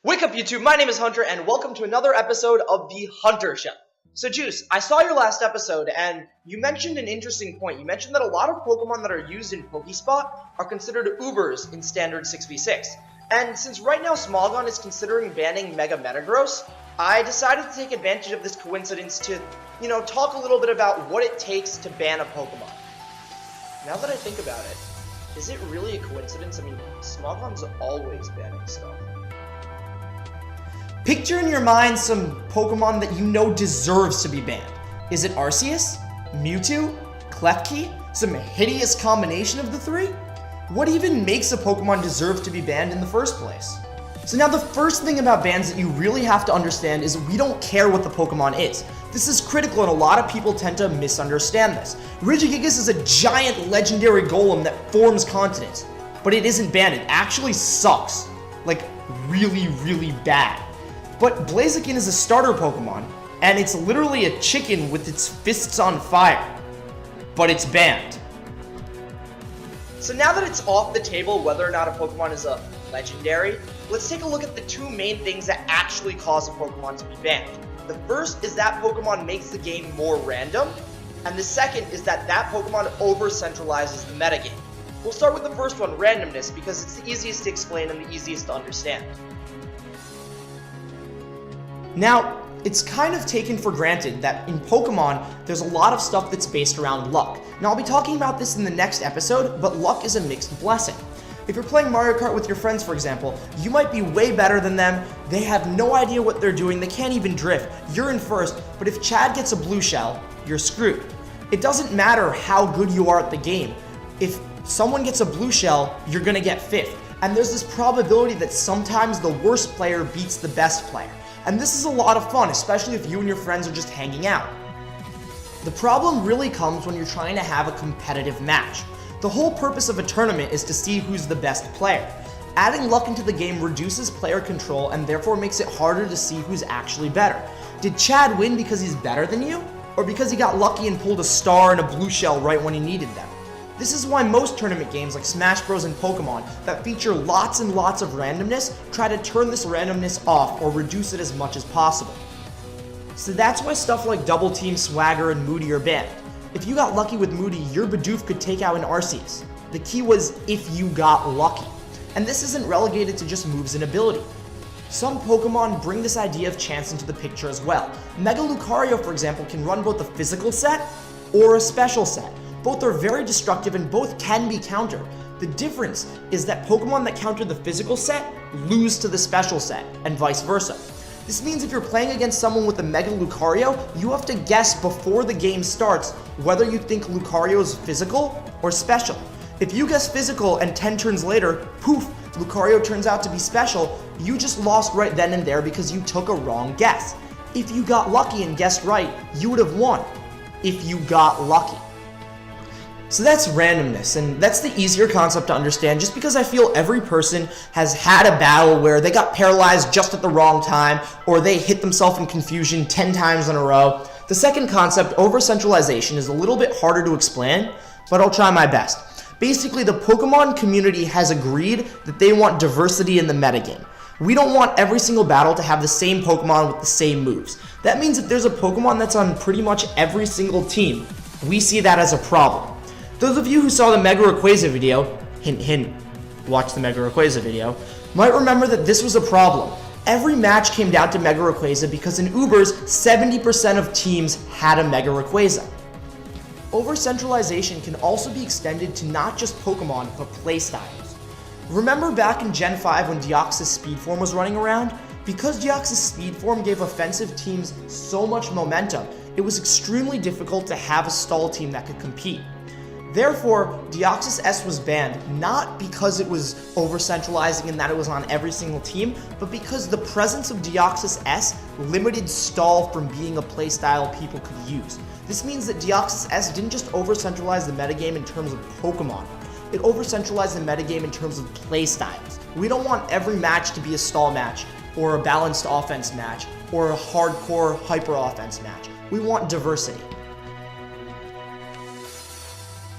Wake up YouTube, my name is Hunter and welcome to another episode of the Hunter Show. So Juice, I saw your last episode and you mentioned an interesting point. You mentioned that a lot of Pokemon that are used in Pokespot are considered Ubers in standard 6v6. And since right now Smogon is considering banning Mega-Metagross, I decided to take advantage of this coincidence to, talk a little bit about what it takes to ban a Pokemon. Now that I think about it, is it really a coincidence? I mean, Smogon's always banning stuff. Picture in your mind some Pokemon that you know deserves to be banned. Is it Arceus? Mewtwo? Klefki? Some hideous combination of the three? What even makes a Pokemon deserve to be banned in the first place? So now the first thing about bans that you really have to understand is we don't care what the Pokemon is. This is critical and a lot of people tend to misunderstand this. Regigigas is a giant legendary golem that forms continents, but it isn't banned. It actually sucks. Like, really, really bad. But Blaziken is a starter Pokemon, and it's literally a chicken with its fists on fire. But it's banned. So now that it's off the table whether or not a Pokemon is a legendary, let's take a look at the two main things that actually cause a Pokemon to be banned. The first is that Pokemon makes the game more random, and the second is that Pokemon over-centralizes the metagame. We'll start with the first one, randomness, because it's the easiest to explain and the easiest to understand. Now, it's kind of taken for granted that in Pokemon, there's a lot of stuff that's based around luck. Now, I'll be talking about this in the next episode, but luck is a mixed blessing. If you're playing Mario Kart with your friends, for example, you might be way better than them, they have no idea what they're doing, they can't even drift, you're in first, but if Chad gets a blue shell, you're screwed. It doesn't matter how good you are at the game. If someone gets a blue shell, you're gonna get fifth. And there's this probability that sometimes the worst player beats the best player. And this is a lot of fun, especially if you and your friends are just hanging out. The problem really comes when you're trying to have a competitive match. The whole purpose of a tournament is to see who's the best player. Adding luck into the game reduces player control and therefore makes it harder to see who's actually better. Did Chad win because he's better than you? Or because he got lucky and pulled a star and a blue shell right when he needed them? This is why most tournament games like Smash Bros. And Pokemon that feature lots and lots of randomness try to turn this randomness off or reduce it as much as possible. So that's why stuff like Double Team, Swagger, and Moody are banned. If you got lucky with Moody, your Bidoof could take out an Arceus. The key was if you got lucky. And this isn't relegated to just moves and ability. Some Pokemon bring this idea of chance into the picture as well. Mega Lucario, for example, can run both a physical set or a special set. Both are very destructive and both can be countered. The difference is that Pokemon that counter the physical set lose to the special set, and vice versa. This means if you're playing against someone with a Mega Lucario, you have to guess before the game starts whether you think Lucario is physical or special. If you guess physical and 10 turns later, poof, Lucario turns out to be special, you just lost right then and there because you took a wrong guess. If you got lucky and guessed right, you would have won. If you got lucky. So that's randomness, and that's the easier concept to understand just because I feel every person has had a battle where they got paralyzed just at the wrong time, or they hit themselves in confusion 10 times in a row. The second concept, over-centralization, is a little bit harder to explain, but I'll try my best. Basically, the Pokemon community has agreed that they want diversity in the metagame. We don't want every single battle to have the same Pokemon with the same moves. That means if there's a Pokemon that's on pretty much every single team, we see that as a problem. Those of you who saw the Mega-Rayquaza video, hint hint, watch the Mega-Rayquaza video, might remember that this was a problem. Every match came down to Mega-Rayquaza because in Ubers, 70% of teams had a Mega-Rayquaza. Over-centralization can also be extended to not just Pokemon, but playstyles. Remember back in Gen 5 when Deoxys Speed Form was running around? Because Deoxys Speed Form gave offensive teams so much momentum, it was extremely difficult to have a stall team that could compete. Therefore, Deoxys S was banned, not because it was over-centralizing and that it was on every single team, but because the presence of Deoxys S limited stall from being a playstyle people could use. This means that Deoxys S didn't just over-centralize the metagame in terms of Pokemon, it over-centralized the metagame in terms of playstyles. We don't want every match to be a stall match, or a balanced offense match, or a hardcore hyper-offense match. We want diversity.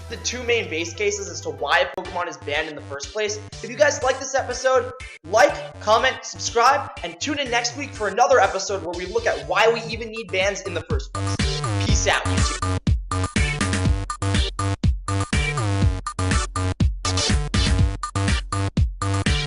The two main base cases as to why a Pokemon is banned in the first place. If you guys like this episode, like, comment, subscribe, and tune in next week for another episode where we look at why we even need bans in the first place. Peace out, YouTube.